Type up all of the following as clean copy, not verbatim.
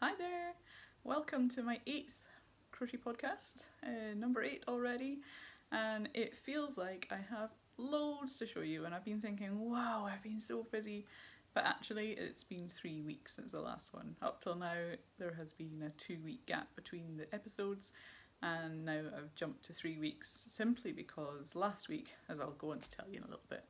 Hi there! Welcome to my 8th crochet podcast, number 8 already, and it feels like I have loads to show you, and I've been thinking, wow, I've been so busy, but actually it's been 3 weeks since the last one. Up till now there has been a 2-week gap between the episodes, and now I've jumped to 3 weeks simply because last week, as I'll go on to tell you in a little bit,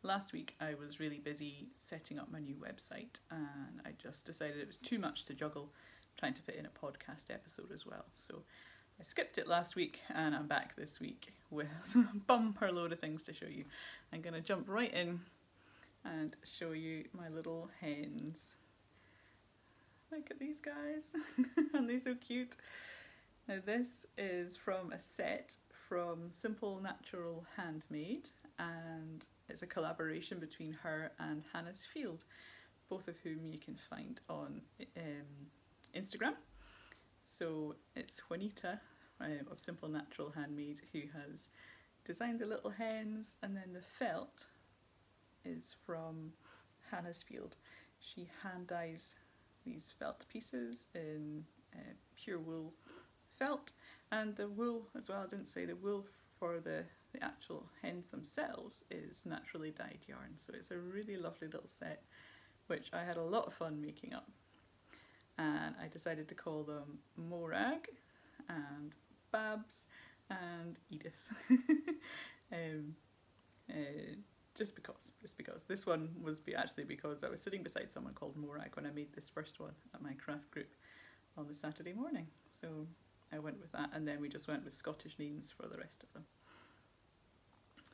last week I was really busy setting up my new website, and I just decided it was too much to juggle trying to fit in a podcast episode as well. So I skipped it last week and I'm back this week with a bumper load of things to show you. I'm going to jump right in and show you my little hens. Look at these guys. Aren't they so cute? Now this is from a set from Simple Natural Handmade, and it's a collaboration between her and Hannah's Field, both of whom you can find on Instagram. So it's Juanita of Simple Natural Handmade who has designed the little hens, and then the felt is from Hannah's Field. She hand dyes these felt pieces in pure wool felt, and the wool as well, I didn't say, the wool for the actual hens themselves is naturally dyed yarn. So it's a really lovely little set which I had a lot of fun making up, and I decided to call them Morag and Babs and Edith. Just because this one was actually because I was sitting beside someone called Morag when I made this first one at my craft group on the Saturday morning, so I went with that, and then we just went with Scottish names for the rest of them.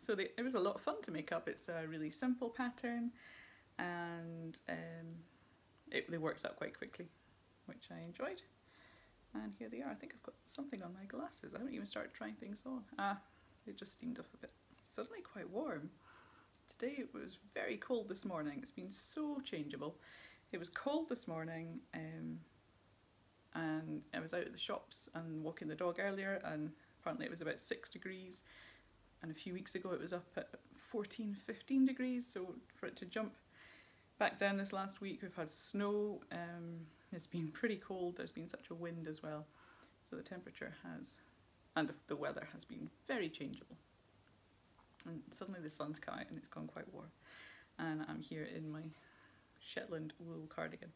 So it was a lot of fun to make up. It's a really simple pattern, and they worked out quite quickly, which I enjoyed. And here they are. I think I've got something on my glasses. I haven't even started trying things on. They just steamed up a bit. It's suddenly quite warm. Today it was very cold this morning. It's been so changeable. It was cold this morning, and I was out at the shops and walking the dog earlier, and apparently it was about 6 degrees, and a few weeks ago it was up at 14-15 degrees, so for it to jump back down this last week, we've had snow, it's been pretty cold, there's been such a wind as well, so the temperature has, and the weather has been very changeable. And suddenly the sun's come out and it's gone quite warm, and I'm here in my Shetland wool cardigan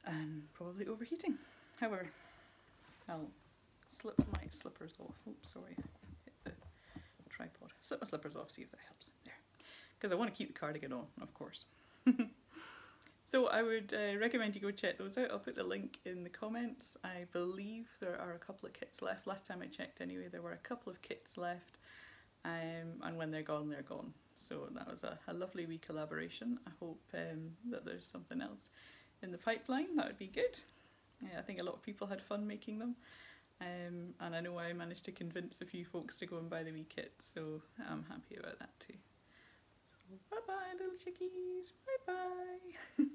and probably overheating. However, I'll slip my slippers off. Oops, sorry, hit the tripod. Slip my slippers off, see if that helps. There, because I want to keep the cardigan on, of course. So I would recommend you go check those out. I'll put the link in the comments. I believe there are a couple of kits left. Last time I checked anyway, there were a couple of kits left, and when they're gone, they're gone. So that was a lovely wee collaboration. I hope that there's something else in the pipeline. That would be good. Yeah, I think a lot of people had fun making them, and I know I managed to convince a few folks to go and buy the wee kit, so I'm happy about that too. So bye bye little chickies, bye bye.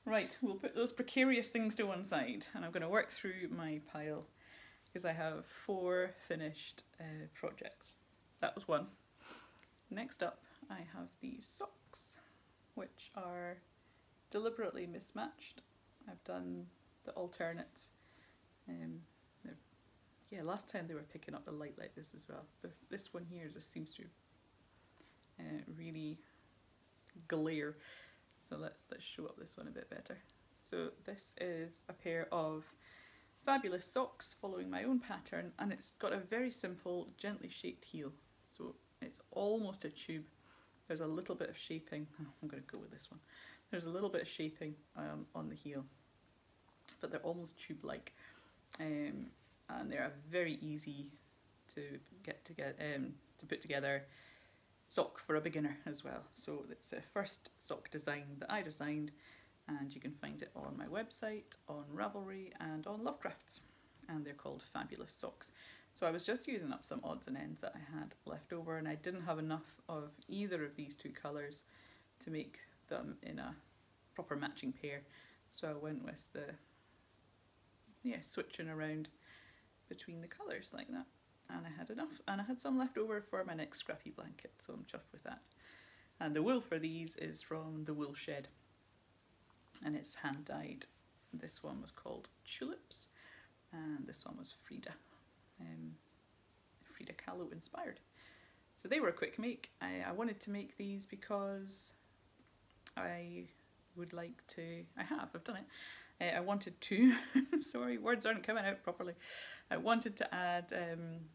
Right, we'll put those precarious things to one side, and I'm going to work through my pile because I have 4 finished projects. That was one. Next up I have these socks, which are deliberately mismatched. I've done the alternates. Yeah, last time they were picking up the light like this as well. This one here just seems to really glare. So let's show up this one a bit better. So this is a pair of fabulous socks following my own pattern, and it's got a very simple, gently shaped heel. So it's almost a tube. There's a little bit of shaping. I'm going to go with this one. There's a little bit of shaping on the heel, but they're almost tube-like, and they're a very easy to put together sock for a beginner as well. So it's a first sock design that I designed, and you can find it on my website, on Ravelry and on Lovecrafts, and they're called Fabulous Socks. So I was just using up some odds and ends that I had left over, and I didn't have enough of either of these 2 colours to make them in a proper matching pair, so I went with the switching around between the colours like that, and I had enough, and I had some left over for my next Scrappy blanket, so I'm chuffed with that. And the wool for these is from the Wool Shed, and it's hand dyed. This one was called Tulips, and this one was Frida, Frida Kahlo inspired. So they were a quick make. I wanted to make these because I would like to, I've done it. I wanted to, sorry, words aren't coming out properly. I wanted to add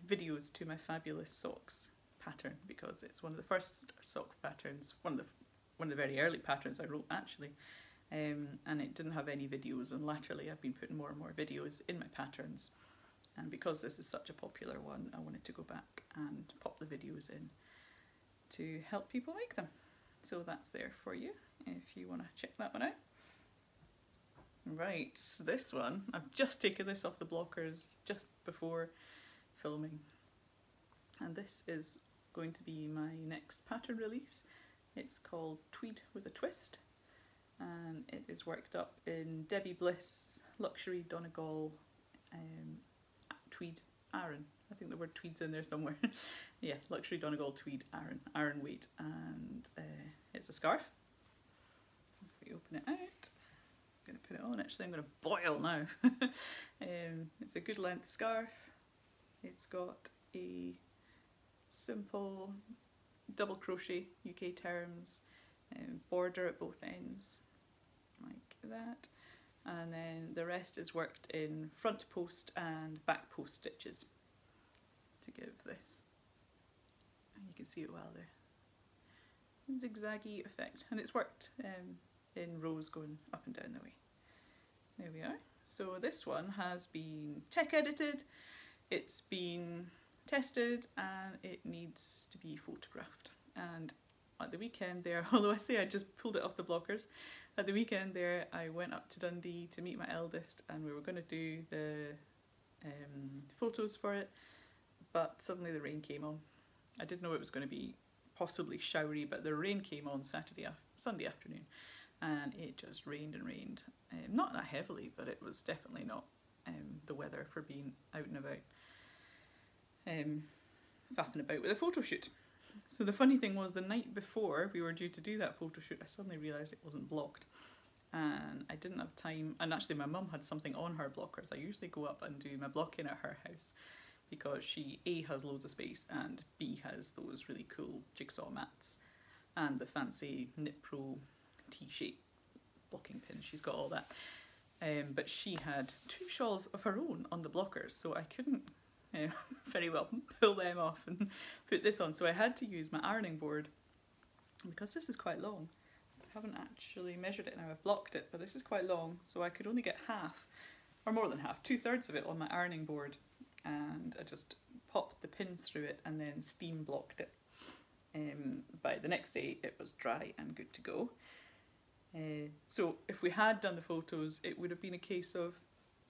videos to my fabulous socks pattern, because it's one of the first sock patterns, one of the very early patterns I wrote actually, and it didn't have any videos, and laterally I've been putting more and more videos in my patterns, and because this is such a popular one, I wanted to go back and pop the videos in to help people make them. So that's there for you if you want to check that one out. Right, this one, I've just taken this off the blockers just before filming, and this is going to be my next pattern release. It's called Tweed with a Twist, and it is worked up in Debbie Bliss, Luxury Donegal, Tweed Aran. I think the word Tweed's in there somewhere. Yeah, Luxury Donegal Tweed Aran weight, and it's a scarf. If we open it out, I'm going to put it on. Actually, I'm going to boil now. It's a good length scarf. It's got a simple double crochet UK terms border at both ends like that, and then the rest is worked in front post and back post stitches to give this, and you can see it well there, zigzaggy effect, and it's worked in rows going up and down the way. There we are. So this one has been tech edited, it's been tested, and it needs to be photographed. And at the weekend there, although I say I just pulled it off the blockers, at the weekend there I went up to Dundee to meet my eldest, and we were going to do the photos for it, but suddenly the rain came on. I didn't know it was going to be possibly showery, but the rain came on Sunday afternoon, and it just rained and rained. Not that heavily, but it was definitely not the weather for being out and about. Faffing about with a photo shoot. So the funny thing was, the night before we were due to do that photo shoot, I suddenly realised it wasn't blocked, and I didn't have time. And actually my mum had something on her blockers. I usually go up and do my blocking at her house because she A has loads of space, and B has those really cool jigsaw mats and the fancy Knit Pro T-shape blocking pins. She's got all that, but she had 2 shawls of her own on the blockers, so I couldn't very well pull them off and put this on. So I had to use my ironing board, because this is quite long. I haven't actually measured it now, I've blocked it, but this is quite long, so I could only get half, or more than half, 2/3 of it on my ironing board, and I just popped the pins through it and then steam blocked it. By the next day it was dry and good to go. So if we had done the photos, it would have been a case of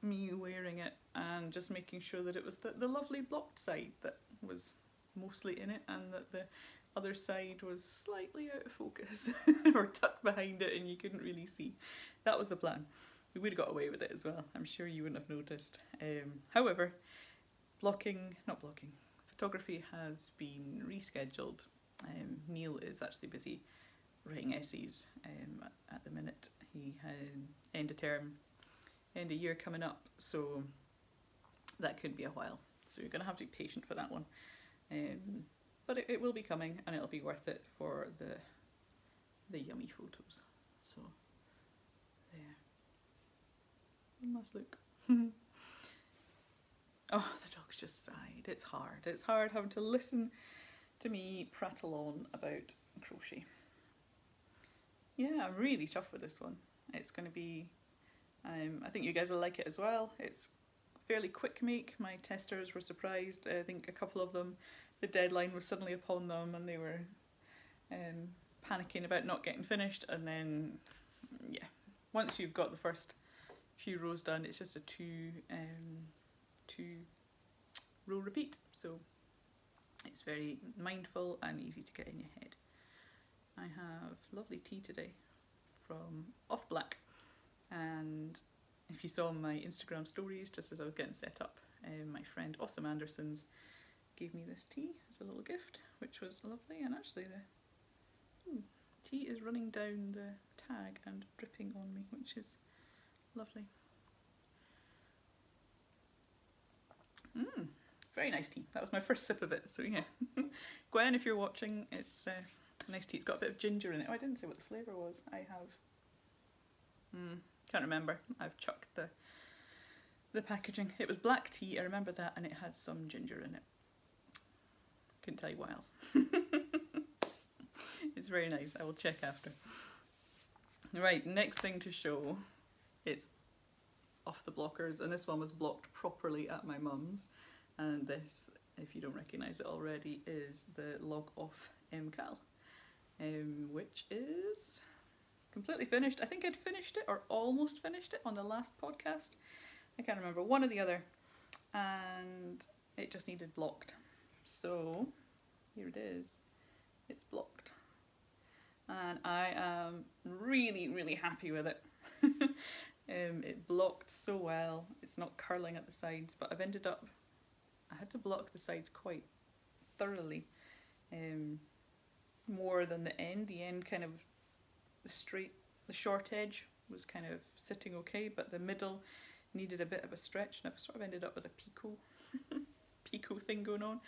me wearing it and just making sure that it was the lovely blocked side that was mostly in it, and that the other side was slightly out of focus or tucked behind it and you couldn't really see. That was the plan. We would have got away with it as well. I'm sure you wouldn't have noticed. However, photography has been rescheduled. Neil is actually busy writing essays at the minute. He had end of year coming up, so that could be a while. So you're going to have to be patient for that one. But it will be coming, and it'll be worth it for the yummy photos. So there. One last look. Oh, the dog's just sighed. It's hard. It's hard having to listen to me prattle on about crochet. Yeah, I'm really chuffed with this one. It's going to be, I think you guys will like it as well. It's fairly quick make. My testers were surprised. I think a couple of them, the deadline was suddenly upon them and they were panicking about not getting finished. And then, yeah, once you've got the first few rows done, it's just a two row repeat. So it's very mindful and easy to get in your head. I have lovely tea today from Off Black, and if you saw my Instagram stories just as I was getting set up, my friend Awesome Anderson's gave me this tea as a little gift, which was lovely. And actually the tea is running down the tag and dripping on me, which which is lovely. Very nice tea. That was my first sip of it, so yeah. Gwen, if you're watching, it's a nice tea. It's got a bit of ginger in it. Oh, I didn't say what the flavour was. I have... can't remember. I've chucked the packaging. It was black tea, I remember that, and it had some ginger in it. Couldn't tell you what else. It's very nice. I will check after. Right, next thing to show. It's off the blockers, and this one was blocked properly at my mum's. And this, if you don't recognise it already, is the Log Off MCAL, which is completely finished. I think I'd finished it or almost finished it on the last podcast. I can't remember, one or the other. And it just needed blocked. So here it is. It's blocked. And I am really, really happy with it. It blocked so well. It's not curling at the sides, but I've ended up, I had to block the sides quite thoroughly, more than the end. The end kind of, the short edge was kind of sitting okay, but the middle needed a bit of a stretch, and I've sort of ended up with a picot thing going on.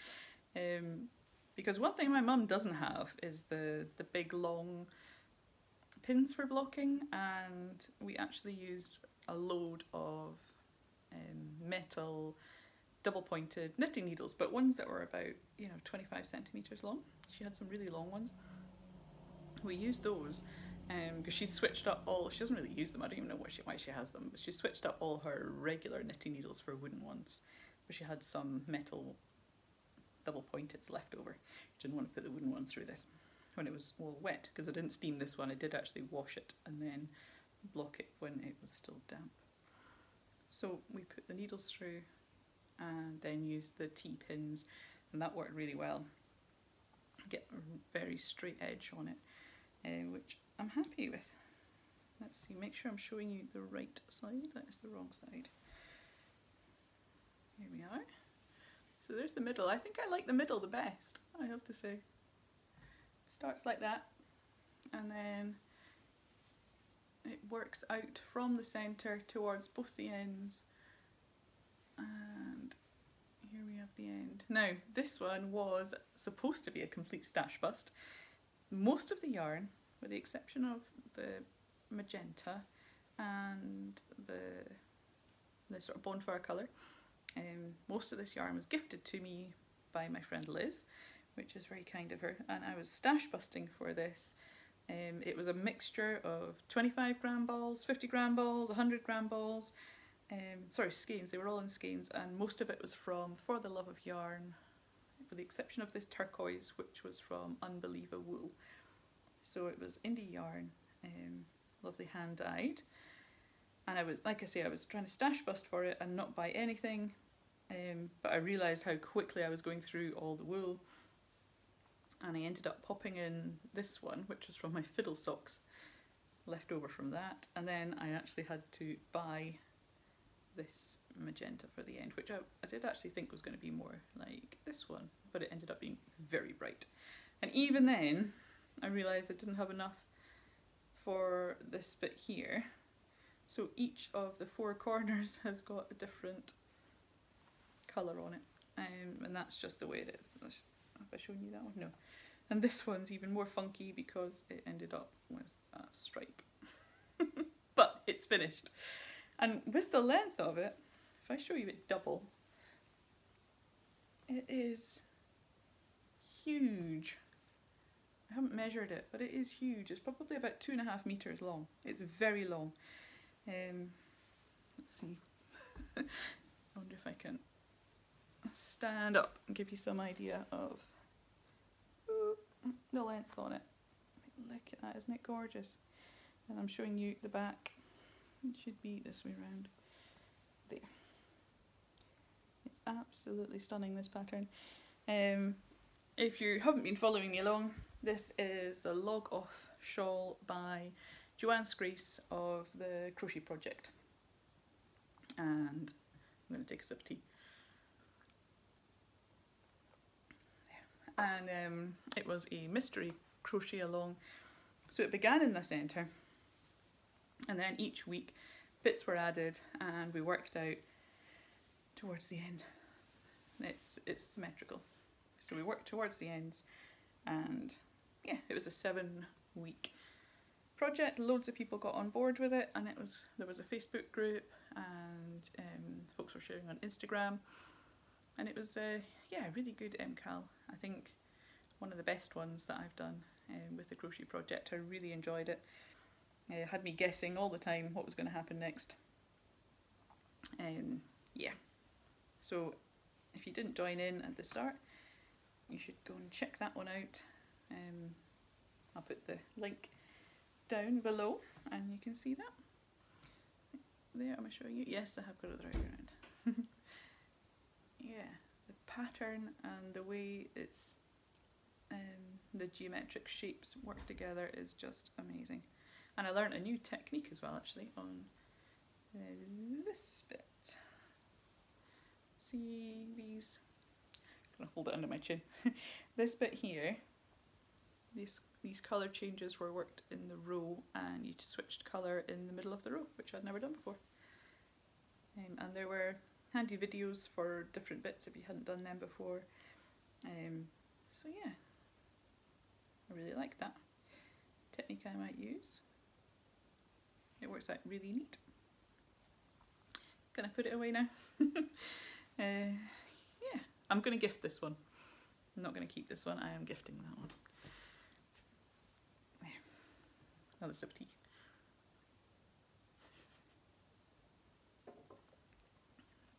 Because one thing my mum doesn't have is the big long pins for blocking, and we actually used a load of metal double pointed knitting needles, but ones that were about 25 centimetres long. She had some really long ones. We used those because she's switched up all, she doesn't really use them, I don't even know why she has them, but she switched up all her regular knitting needles for wooden ones, but she had some metal double pointeds left over. She didn't want to put the wooden ones through this when it was all wet, because I didn't steam this one. I did actually wash it and then block it when it was still damp. So we put the needles through and then used the T-pins, and that worked really well. Get a very straight edge on it, which I'm happy with. Let's see, make sure I'm showing you the right side. That is the wrong side. Here we are. So there's the middle. I think I like the middle the best, I have to say. Starts like that, and then it works out from the centre towards both the ends, and here we have the end. Now this one was supposed to be a complete stash bust. Most of the yarn, with the exception of the magenta and the sort of bonfire colour, most of this yarn was gifted to me by my friend Liz, which is very kind of her, and I was stash busting for this. It was a mixture of 25 gram balls, 50 gram balls, 100 gram balls, sorry, skeins. They were all in skeins, and most of it was from For the Love of Yarn, with the exception of this turquoise, which was from Unbeliever Wool. So it was indie yarn, lovely hand dyed, and I was, like I say, I was trying to stash bust for it and not buy anything, but I realised how quickly I was going through all the wool, and I ended up popping in this one, which was from my fiddle socks, left over from that, and then I actually had to buy this magenta for the end, which I did actually think was going to be more like this one, but it ended up being very bright. And even then I realised I didn't have enough for this bit here, so each of the four corners has got a different colour on it, and that's just the way it is. Have I shown you that one? No. And this one's even more funky because it ended up with a stripe. But it's finished. And with the length of it, if I show you it double, it is huge. I haven't measured it, but it is huge. It's probably about 2.5 meters long. It's very long. Let's see. I wonder if I can stand up and give you some idea of the length on it. Look at that, isn't it gorgeous? And I'm showing you the back. It should be this way round. There. It's absolutely stunning, this pattern. If you haven't been following me along, this is the Log Off shawl by Joanne Scrace of the Crochet Project. And I'm going to take a sip of tea. And it was a mystery crochet along, so it began in the centre, And then each week bits were added and we worked out towards the end. It's symmetrical. So we worked towards the ends, and yeah, it was a 7-week project. Loads of people got on board with it, and there was a Facebook group, and folks were sharing on Instagram, and it was yeah, a really good MCAL. I think one of the best ones that I've done with the crochet project. I really enjoyed it. It had me guessing all the time what was going to happen next. Yeah, so if you didn't join in at the start, you should go and check that one out. I'll put the link down below and you can see that. There, am I showing you? Yes, I have got it the right way around. Yeah, the pattern and the way it's the geometric shapes work together is just amazing. And I learned a new technique as well, actually, on this bit. See these? I'm gonna hold it under my chin. This bit here, these colour changes were worked in the row, and you switched colour in the middle of the row, which I'd never done before. And there were handy videos for different bits if you hadn't done them before. So yeah, I really like that technique. I might use. It works out really neat. Gonna put it away now. Yeah, I'm gonna gift this one. I'm not gonna keep this one. I am gifting that one. There, another sip of tea.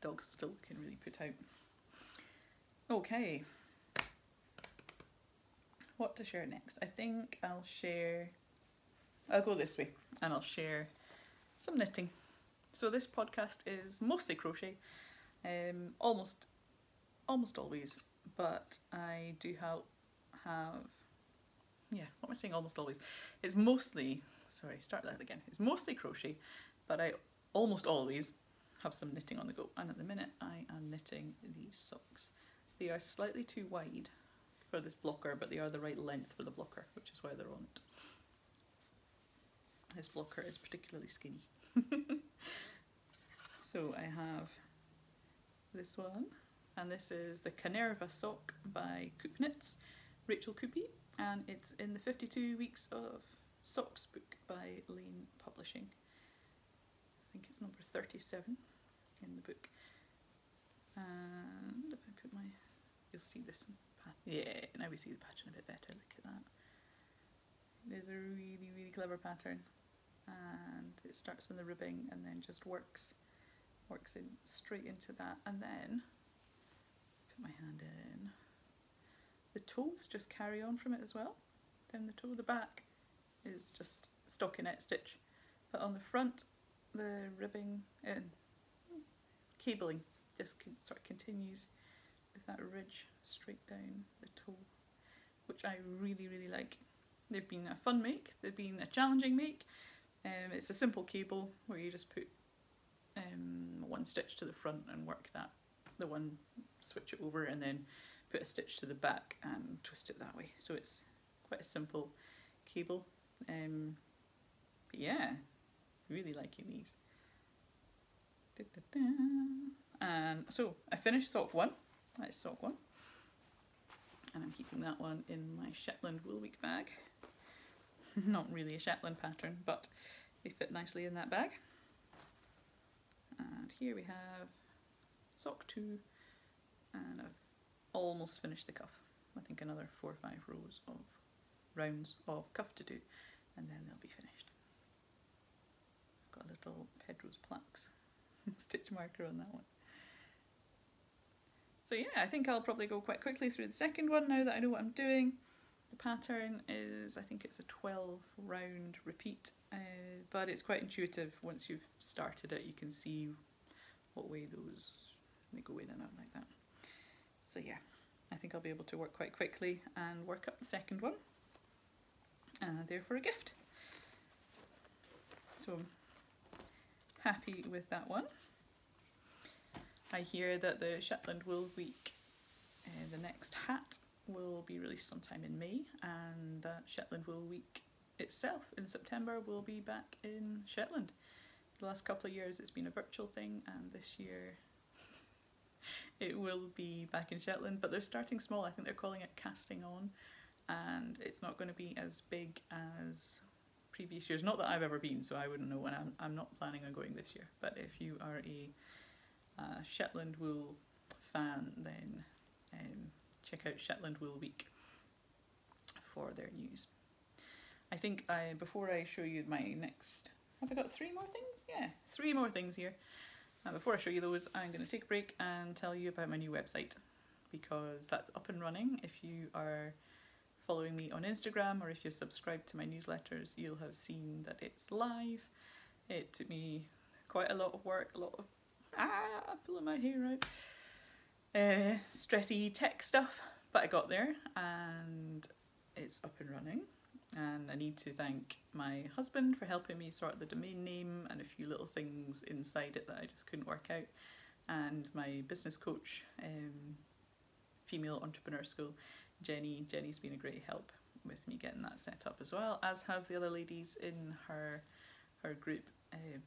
Dog's still looking really put out. Okay, what to share next? I think I'll go this way and I'll share some knitting. So this podcast is mostly crochet, almost always, but I do have, yeah, what am I saying, almost always? It's mostly, sorry, start that again. It's mostly crochet, but I almost always have some knitting on the go, and at the minute I am knitting these socks. They are slightly too wide for this blocker, but they are the right length for the blocker, which is why they're on it. This blocker is particularly skinny. So I have this one, and this is the Canary sock by Coop Knits, Rachel Coopy, and it's in the 52 Weeks of Socks book by Lane Publishing. I think it's number 37 in the book. And if I put my, you'll see this pattern. Yeah, now we see the pattern a bit better. Look at that. It is a really, really clever pattern, and it starts in the ribbing and then just works in straight into that, and then put my hand in. The toes just carry on from it as well. Down the toe, the back is just stockinette stitch, but on the front, the ribbing and cabling just sort of continues with that ridge straight down the toe, which I really, really like. They've been a fun make, they've been a challenging make. It's a simple cable where you just put one stitch to the front and work that, the one, switch it over and then put a stitch to the back and twist it that way. So it's quite a simple cable. But yeah, really liking these. Da, da, da. And so I finished sock 1, that's sock 1. And I'm keeping that one in my Shetland Wool Week bag. Not really a Shetland pattern, but they fit nicely in that bag. And here we have sock 2, and I've almost finished the cuff. I think another 4 or 5 rows of rounds of cuff to do, and then they'll be finished. I've got a little Pedro's Plaques stitch marker on that one. So yeah, I think I'll probably go quite quickly through the second one now that I know what I'm doing. The pattern is, I think it's a 12 round repeat, but it's quite intuitive. Once you've started it, you can see what way they go in and out like that. So yeah, I think I'll be able to work quite quickly and work up the second one, there for a gift. So I'm happy with that one. I hear that the Shetland Wool Week, the next hat, will be released sometime in May, and that Shetland Wool Week itself in September will be back in Shetland. The last couple of years it's been a virtual thing, and this year it will be back in Shetland, but they're starting small. I think they're calling it Casting On, and it's not going to be as big as previous years. Not that I've ever been, so I wouldn't know, and I'm not planning on going this year. But if you are a Shetland wool fan, then check out Shetland Wool Week for their news. I think before I show you my next, have I got 3 more things? Yeah, 3 more things here. Before I show you those, I'm going to take a break and tell you about my new website, because that's up and running. If you are following me on Instagram, or if you're subscribed to my newsletters, you'll have seen that it's live. It took me quite a lot of work, a lot of pulling my hair out, stressy tech stuff, but I got there and it's up and running. And I need to thank my husband for helping me sort the domain name and a few little things inside it that I just couldn't work out, and my business coach, female entrepreneur school, Jenny. Jenny's been a great help with me getting that set up, as well as have the other ladies in her group,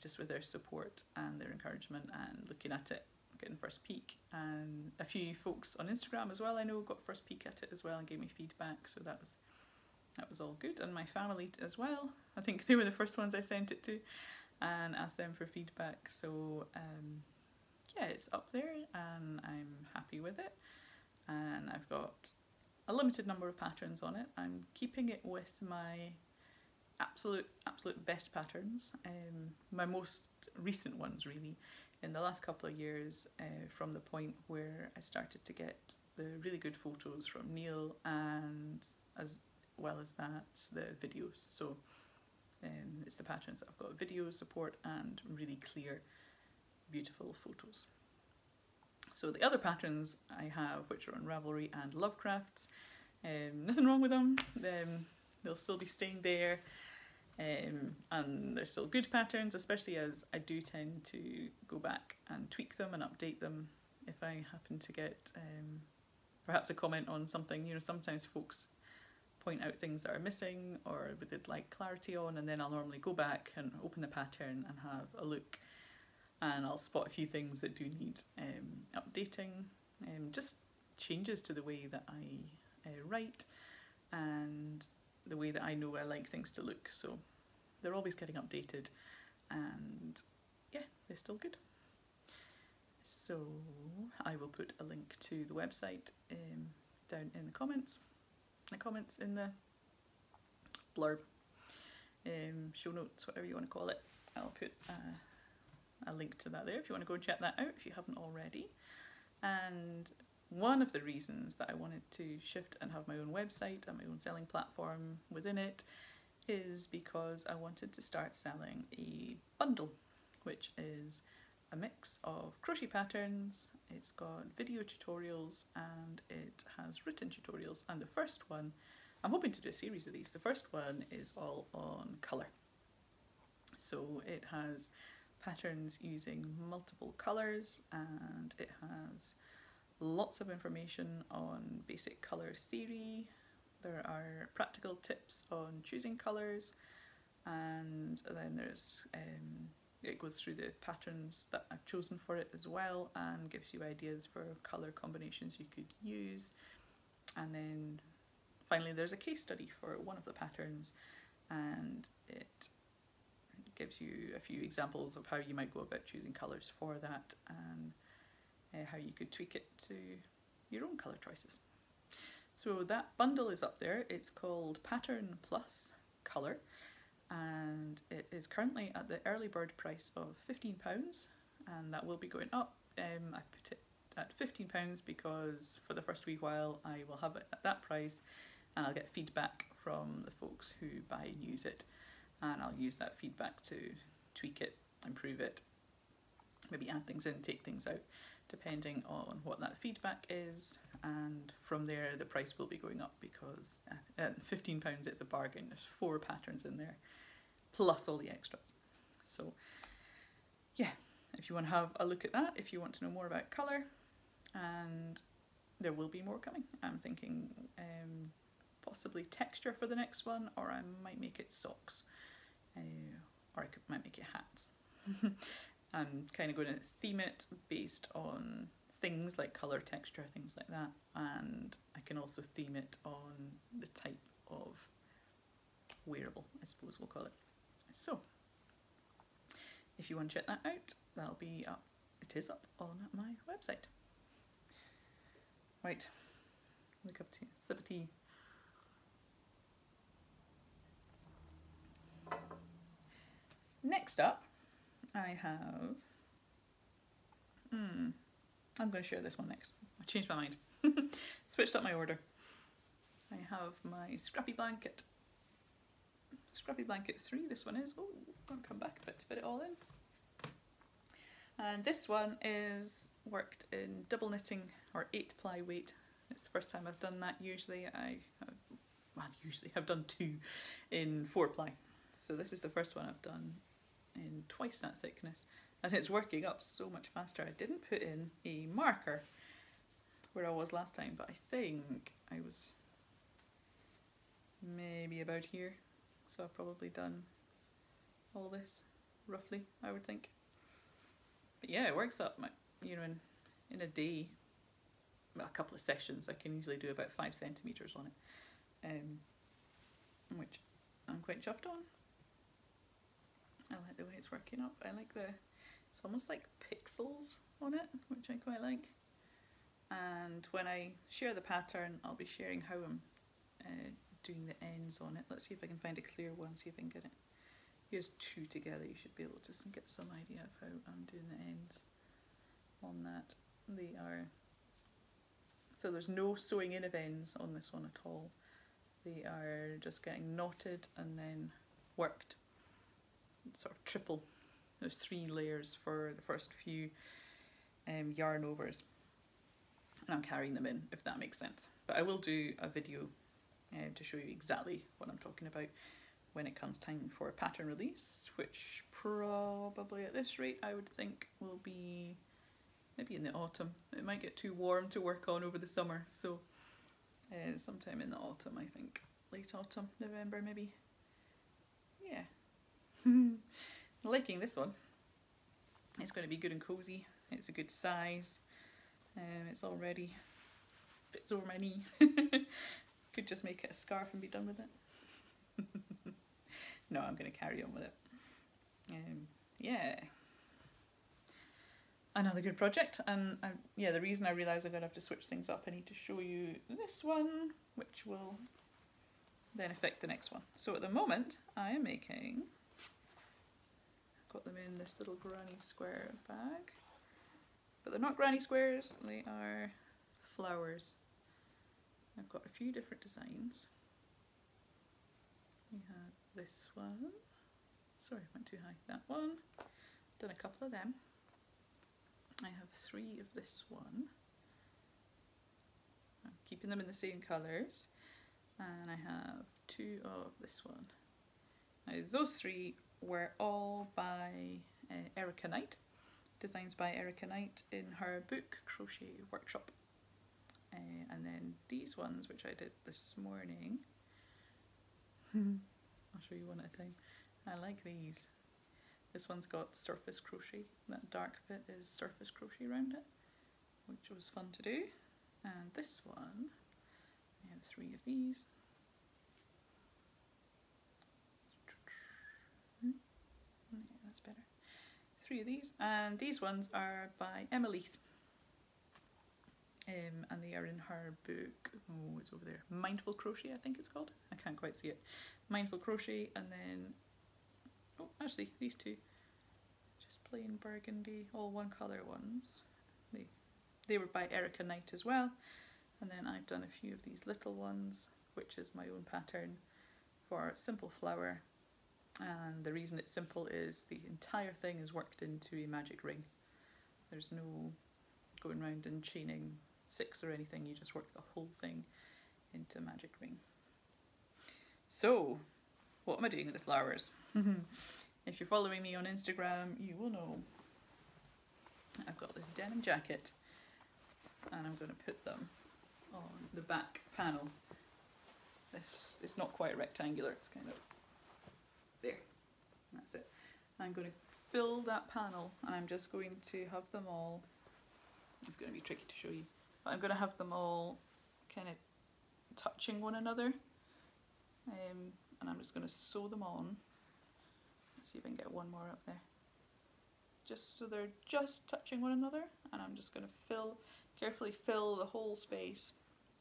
just with their support and their encouragement and looking at it, getting first peek. And a few folks on Instagram as well I know got first peek at it as well and gave me feedback, so that was all good. And my family as well, I think they were the first ones I sent it to and asked them for feedback. So yeah, it's up there and I'm happy with it, and I've got a limited number of patterns on it. I'm keeping it with my absolute best patterns, my most recent ones really, in the last couple of years, from the point where I started to get the really good photos from Neil, and as well as that, the videos. So it's the patterns that I've got video support and really clear, beautiful photos. So the other patterns I have, which are on Ravelry and Lovecrafts, nothing wrong with them. They'll still be staying there, and they're still good patterns, especially as I do tend to go back and tweak them and update them if I happen to get perhaps a comment on something. You know, sometimes folks point out things that are missing or they'd like clarity on, and then I'll normally go back and open the pattern and have a look, and I'll spot a few things that do need updating, just changes to the way that I write and the way that I know I like things to look. So they're always getting updated, and yeah, they're still good. So I will put a link to the website down in the comments in the blurb, show notes, whatever you want to call it. I'll put a link to that there if you want to go and check that out if you haven't already. And one of the reasons that I wanted to shift and have my own website and my own selling platform within it is because I wanted to start selling a bundle, which is a mix of crochet patterns. It's got video tutorials and it has written tutorials, and the first one, I'm hoping to do a series of these. The first one is all on colour. So it has patterns using multiple colours, and it has lots of information on basic colour theory. There are practical tips on choosing colours, and then there's it goes through the patterns that I've chosen for it as well, and gives you ideas for colour combinations you could use. And then finally there's a case study for one of the patterns, and it gives you a few examples of how you might go about choosing colours for that, and how you could tweak it to your own colour choices. So that bundle is up there. It's called Pattern Plus Colour, and it is currently at the early bird price of £15, and that will be going up. I put it at £15 because for the first wee while I will have it at that price, and I'll get feedback from the folks who buy and use it, and I'll use that feedback to tweak it, improve it, maybe add things in, take things out, depending on what that feedback is. And from there the price will be going up, because at £15 it's a bargain. There's 4 patterns in there plus all the extras. So yeah, if you want to have a look at that, if you want to know more about colour, and there will be more coming. I'm thinking possibly texture for the next one, or I might make it socks, or might make it hats. I'm kind of going to theme it based on things like colour, texture, things like that, and I can also theme it on the type of wearable, I suppose we'll call it. So if you want to check that out, that'll be up. It is up on my website. Right, look up to sip of tea. Next up, I have. I'm going to share this one next. I changed my mind. Switched up my order. I have my Scrappy blanket. Scrappy blanket 3. This one is. Oh, I'll come back a bit to fit it all in. And this one is worked in double knitting or 8-ply weight. It's the first time I've done that. Usually I've done 2 in 4-ply. So this is the first one I've done in twice that thickness, and it's working up so much faster. I didn't put in a marker where I was last time, but I think I was maybe about here, so I've probably done all this roughly, I would think. But yeah, it works up, you know, in a day, well, a couple of sessions, I can easily do about 5 centimetres on it, which I'm quite chuffed on. I like the way it's working up. I like it's almost like pixels on it, which I quite like. And when I share the pattern, I'll be sharing how I'm doing the ends on it. Let's see if I can find a clear one, see if I can get it. Here's 2 together, you should be able to get some idea of how I'm doing the ends on that. They are, so there's no sewing in of ends on this one at all. They are just getting knotted and then worked. Sort of triple. There's 3 layers for the first few yarn overs, and I'm carrying them in, if that makes sense. But I will do a video to show you exactly what I'm talking about when it comes time for a pattern release, which probably at this rate I would think will be maybe in the autumn. It might get too warm to work on over the summer, so sometime in the autumn, I think. Late autumn, November maybe. Yeah. Liking this one. It's going to be good and cozy. It's a good size. It's already fits over my knee. Could just make it a scarf and be done with it. No, I'm going to carry on with it. Yeah. Another good project, and yeah, the reason I realise I'm going to have to switch things up, I need to show you this one, which will then affect the next one. So at the moment, I am making. Got them in this little granny square bag, but they're not granny squares, they are flowers. I've got a few different designs. We have this one, sorry I went too high, that one, done a couple of them. I have 3 of this one, I'm keeping them in the same colours, and I have 2 of this one. Now those 3 were all by Erica Knight, designs by Erica Knight in her book Crochet Workshop. And then these ones, which I did this morning, I'll show you one at a time. I like these. This one's got surface crochet, that dark bit is surface crochet around it, which was fun to do. And this one, I have 3 of these. Yeah, that's better. 3 of these, and these ones are by Emma Leith. And they are in her book, oh it's over there, Mindful Crochet I think it's called, I can't quite see it. Mindful Crochet, and then, oh actually these 2, just plain burgundy, all one colour ones. They were by Erica Knight as well, and then I've done a few of these little ones, which is my own pattern for Simple Flower. And the reason it's simple is the entire thing is worked into a magic ring. There's no going around and chaining 6 or anything, you just work the whole thing into a magic ring. So, what am I doing with the flowers? If you're following me on Instagram, you will know I've got this denim jacket, and I'm going to put them on the back panel. this, it's not quite rectangular, it's kind of there. That's it. I'm going to fill that panel, and I'm just going to have them all, it's going to be tricky to show you, but I'm going to have them all kind of touching one another, and I'm just going to sew them on. Let's see if I can get one more up there. Just so they're just touching one another, and I'm just going to carefully fill the whole space.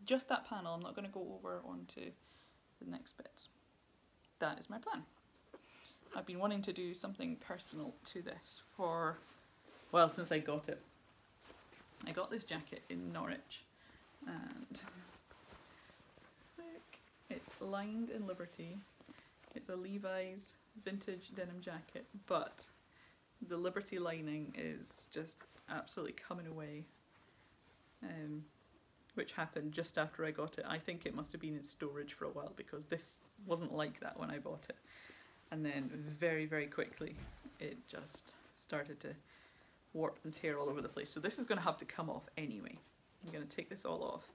Just that panel, I'm not going to go over onto the next bits. That is my plan. I've been wanting to do something personal to this for, well, since I got it. I got this jacket in Norwich, and look, it's lined in Liberty. It's a Levi's vintage denim jacket, but the Liberty lining is just absolutely coming away, which happened just after I got it. I think it must have been in storage for a while, because this wasn't like that when I bought it. And then very, very quickly it just started to warp and tear all over the place. So this is going to have to come off anyway. I'm going to take this all off.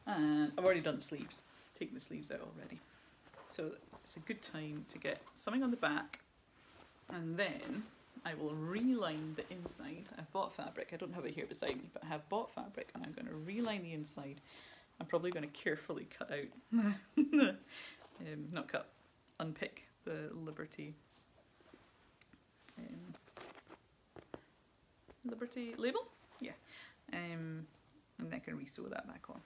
And I've already done the sleeves, taken the sleeves out already. So it's a good time to get something on the back, and then I will reline the inside. I've bought fabric, I don't have it here beside me, but I have bought fabric, and I'm going to reline the inside. I'm probably going to carefully cut out, not cut, unpick the Liberty label, yeah, and I can re-sew that back on.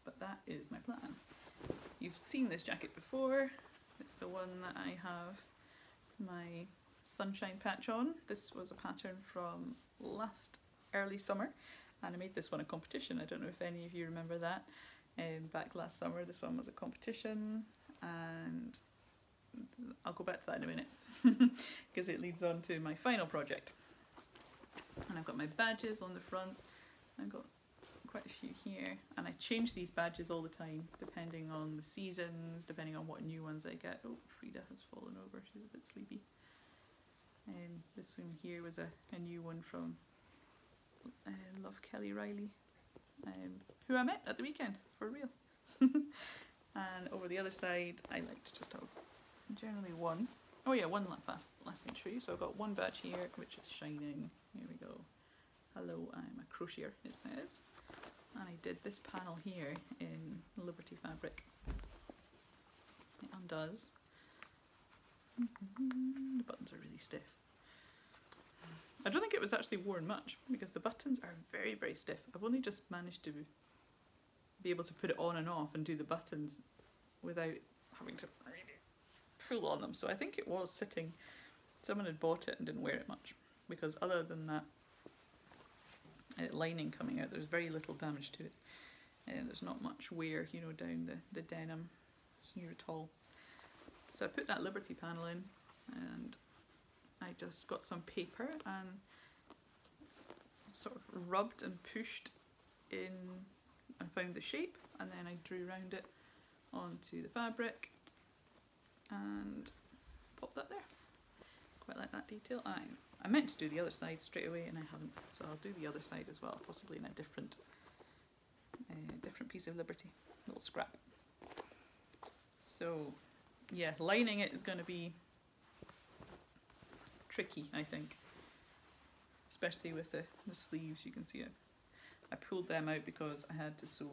But that is my plan. You've seen this jacket before. It's the one that I have my sunshine patch on. This was a pattern from last early summer, and I made this one a competition. I don't know if any of you remember that. Back last summer this one was a competition, and I'll go back to that in a minute because it leads on to my final project. And I've got my badges on the front. I've got quite a few here, and I change these badges all the time depending on the seasons, depending on what new ones I get. Oh, Frida has fallen over, she's a bit sleepy. This one here was a new one from Love Kelly Riley, who I met at the weekend for real. And over the other side I like to just have generally one. Oh yeah, one last thing to show you. So I've got one badge here which is shining. Here we go. Hello, I'm a crocheter, it says. And I did this panel here in Liberty fabric. It undoes. The buttons are really stiff. I don't think it was actually worn much, because the buttons are very, very stiff. I've only just managed to be able to put it on and off and do the buttons without having to really pull on them. So I think it was sitting, someone had bought it and didn't wear it much, because other than that lining coming out, there's very little damage to it. There's not much wear, you know, down the denim here at all. So I put that Liberty panel in, and I just got some paper and sort of rubbed and pushed in and found the shape, and then I drew around it onto the fabric and popped that there. Quite like that detail. I meant to do the other side straight away and I haven't, so I'll do the other side as well, possibly in a different piece of Liberty, little scrap. So yeah, lining it is going to be tricky, I think, especially with the sleeves. You can see it. I pulled them out because I had to sew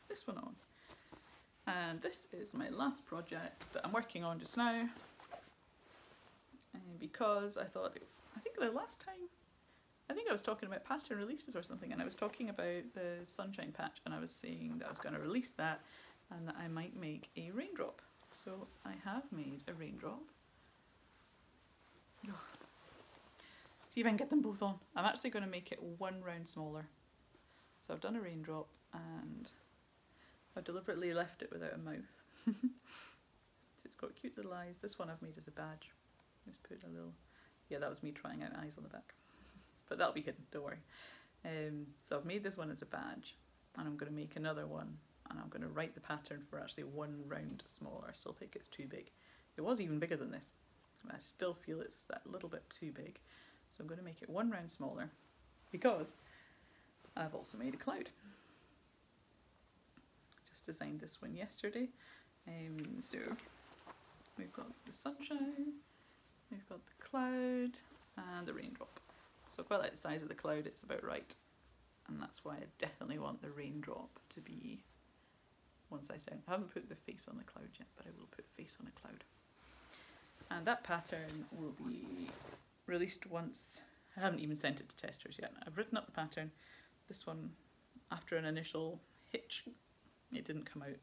this one on. And this is my last project that I'm working on just now, because I thought, I think the last time, I think I was talking about pattern releases or something, and I was talking about the sunshine patch, and I was saying that I was going to release that and that I might make a raindrop. So I have made a raindrop. See if I can get them both on. I'm actually going to make it one round smaller. So I've done a raindrop and I've deliberately left it without a mouth. So it's got cute little eyes. This one I've made as a badge. Just put a little, yeah, that was me trying out eyes on the back. But that'll be hidden, don't worry. So I've made this one as a badge, and I'm going to make another one, and I'm going to write the pattern for actually one round smaller. I still think it's too big. It was even bigger than this, but I still feel it's that little bit too big. So I'm going to make it one round smaller, because I've also made a cloud. Just designed this one yesterday. So we've got the sunshine, we've got the cloud and the raindrop. So I quite like the size of the cloud, it's about right. And that's why I definitely want the raindrop to be one size down. I haven't put the face on the cloud yet, but I will put face on a cloud. And that pattern will be released once. I haven't even sent it to testers yet. I've written up the pattern. This one, after an initial hitch, it didn't come out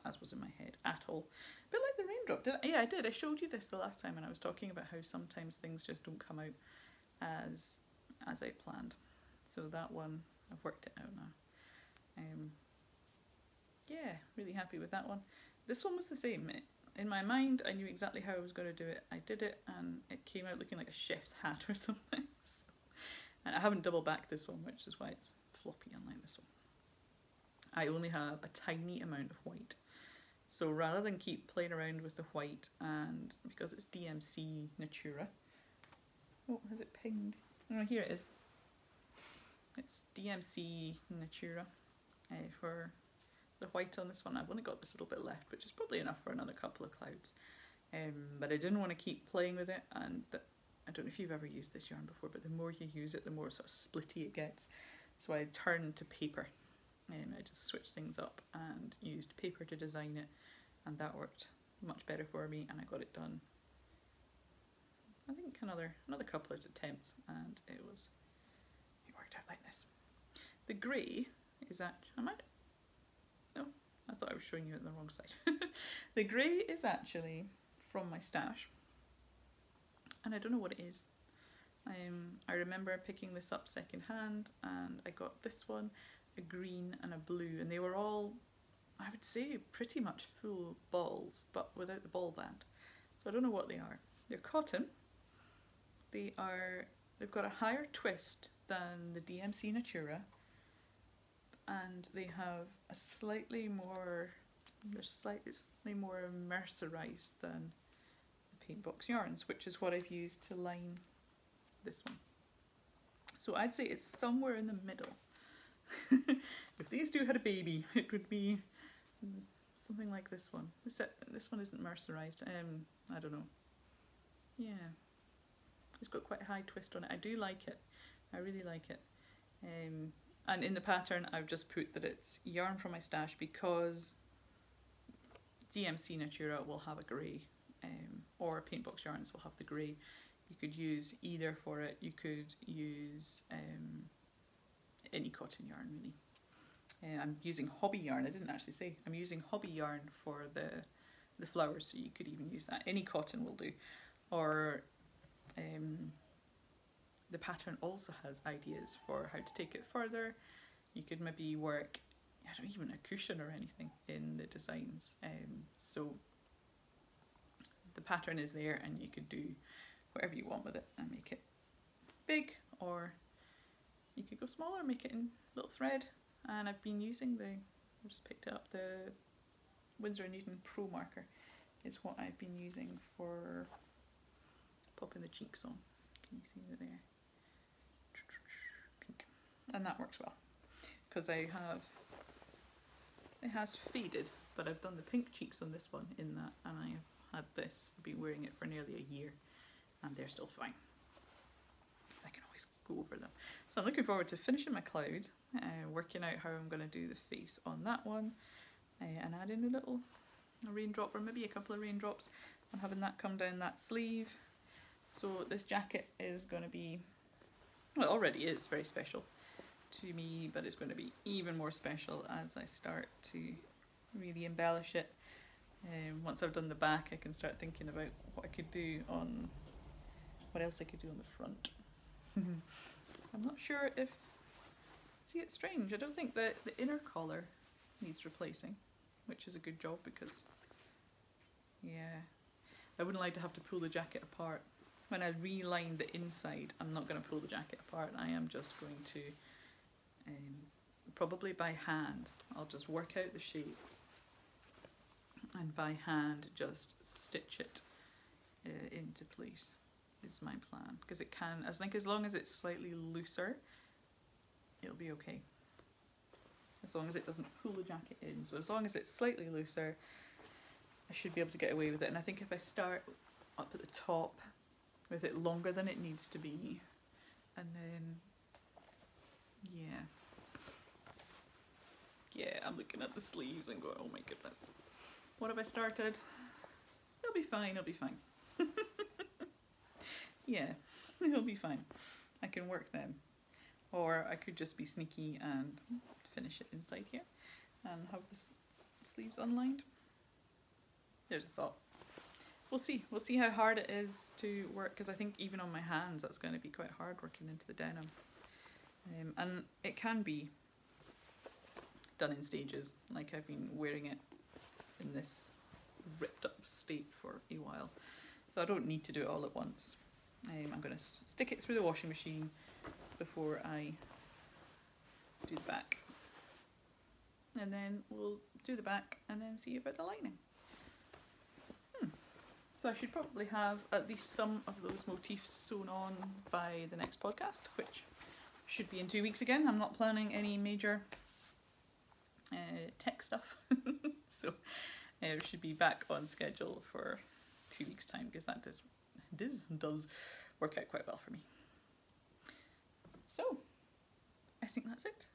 as was in my head at all. A bit like the raindrop. Yeah, I did. I showed you this the last time and I was talking about how sometimes things just don't come out as I planned. So that one, I've worked it out now. Yeah, really happy with that one. This one was the same. In my mind, I knew exactly how I was going to do it. I did it and it came out looking like a chef's hat or something. So, and I haven't double backed this one, which is why it's floppy unlike this one. I only have a tiny amount of white. So rather than keep playing around with the white, and because it's DMC Natura, oh, has it pinged? Oh, here it is. It's DMC Natura for the white on this one. I've only got this little bit left, which is probably enough for another couple of clouds. But I didn't want to keep playing with it, and I don't know if you've ever used this yarn before, but the more you use it, the more sort of splitty it gets. So I turned to paper. I just switched things up and used paper to design it, and that worked much better for me, and I got it done I think another couple of attempts, and it worked out like this. The grey is no, I thought I was showing you it on the wrong side. The grey is actually from my stash, and I don't know what it is. I remember picking this up second hand, and I got this one, a green and a blue, and they were all, I would say, pretty much full balls, but without the ball band. So I don't know what they are. They're cotton. They've got a higher twist than the DMC Natura, and they have a slightly more, they're slightly more mercerized than the paint box yarns, which is what I've used to line this one. So I'd say it's somewhere in the middle. If these two had a baby, it would be something like this one. Except this one isn't mercerized. I don't know. Yeah. It's got quite a high twist on it. I do like it. I really like it. And in the pattern I've just put that it's yarn from my stash, because DMC Natura will have a grey, or paint box yarns will have the grey. You could use either for it. You could use any cotton yarn really. I'm using Hobbii yarn. I didn't actually say. I'm using Hobbii yarn for the flowers, so you could even use that. Any cotton will do. Or the pattern also has ideas for how to take it further. You could maybe work, I don't even a cushion or anything in the designs. So the pattern is there, and you could do whatever you want with it and make it big, or you could go smaller, make it in little thread. And I've been using I just picked up the Winsor & Newton Pro Marker is what I've been using for popping the cheeks on. Can you see it there? Pink. And that works well, because it has faded, but I've done the pink cheeks on this one in that, and I have had this, I've been wearing it for nearly a year, and they're still fine. I can always go over them. So I'm looking forward to finishing my cloud, working out how I'm going to do the face on that one, and adding a raindrop, or maybe a couple of raindrops, and having that come down that sleeve. So this jacket is going to be, well, it already is very special to me, but it's going to be even more special as I start to really embellish it. Once I've done the back, I can start thinking about what I could do on, what else I could do on the front. I'm not sure if, see, it's strange, I don't think that the inner collar needs replacing, which is a good job, because yeah, I wouldn't like to have to pull the jacket apart. When I reline the inside, I'm not going to pull the jacket apart. I am just going to, probably by hand, I'll just work out the shape, and by hand just stitch it into place is my plan, because it can, I think as long as it's slightly looser, it'll be okay. As long as it doesn't pull the jacket in. So as long as it's slightly looser, I should be able to get away with it. And I think if I start up at the top with it longer than it needs to be, and then, yeah, I'm looking at the sleeves and going, oh my goodness, what have I started? It'll be fine, it'll be fine. Yeah, it'll be fine. I can work them. Or I could just be sneaky and finish it inside here and have the sleeves unlined. There's a thought. We'll see. We'll see how hard it is to work, because I think even on my hands that's going to be quite hard working into the denim. And it can be done in stages, like I've been wearing it in this ripped up state for a while. So I don't need to do it all at once. I'm going to stick it through the washing machine before I do the back. And then we'll do the back and then see about the lining. So I should probably have at least some of those motifs sewn on by the next podcast, which should be in 2 weeks again. I'm not planning any major tech stuff. So we should be back on schedule for 2 weeks time, because that does work out quite well for me. So I think that's it.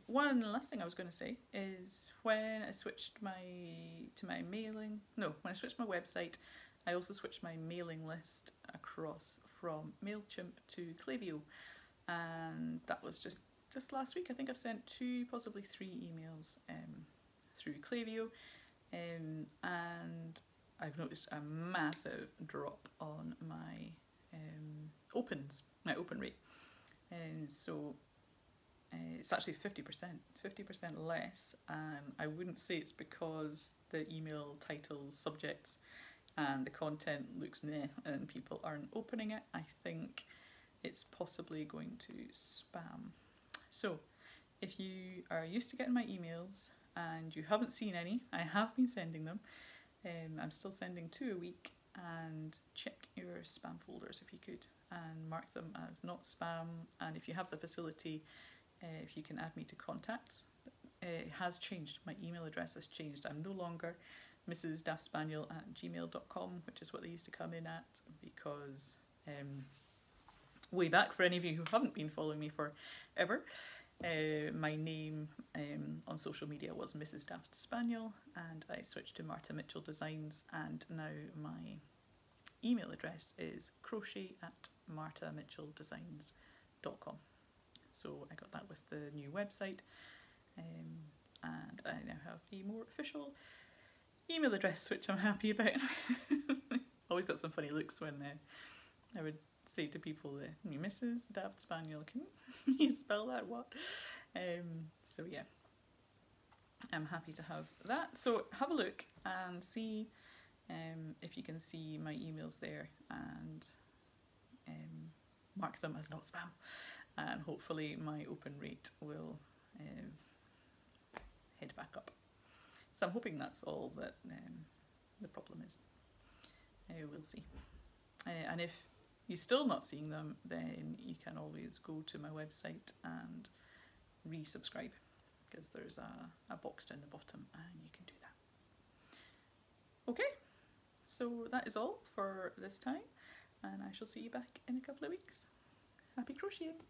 One last thing I was going to say is when I switched when I switched my website, I also switched my mailing list across from MailChimp to Klaviyo, and that was just last week. I think I've sent 2, possibly 3 emails through Klaviyo, and I've noticed a massive drop on my opens, my open rate, and so it's actually 50% less, and I wouldn't say it's because the email titles, subjects and the content looks meh and people aren't opening it. I think it's possibly going to spam. So if you are used to getting my emails and you haven't seen any, I have been sending them. I'm still sending 2 a week, and check your spam folders if you could and mark them as not spam. And if you have the facility, if you can add me to contacts. It has changed. My email address has changed. I'm no longer mrsdaftspaniel@gmail.com, which is what they used to come in at, because way back, for any of you who haven't been following me forever, my name on social media was Mrs. Daft Spaniel, and I switched to Marta Mitchell Designs, and now my email address is crochet@martamitchelldesigns.com. So I got that with the new website, and I now have a more official email address, which I'm happy about. Always got some funny looks when I would say to people, Mrs. Daft Spaniel, can you spell that, what? So yeah, I'm happy to have that. So have a look and see if you can see my emails there, and mark them as not spam, and hopefully my open rate will head back up. So I'm hoping that's all that the problem is. We'll see. And if you're still not seeing them, then you can always go to my website and resubscribe, because there's a box down the bottom and you can do that. Okay, so that is all for this time, and I shall see you back in a couple of weeks. Happy crocheting!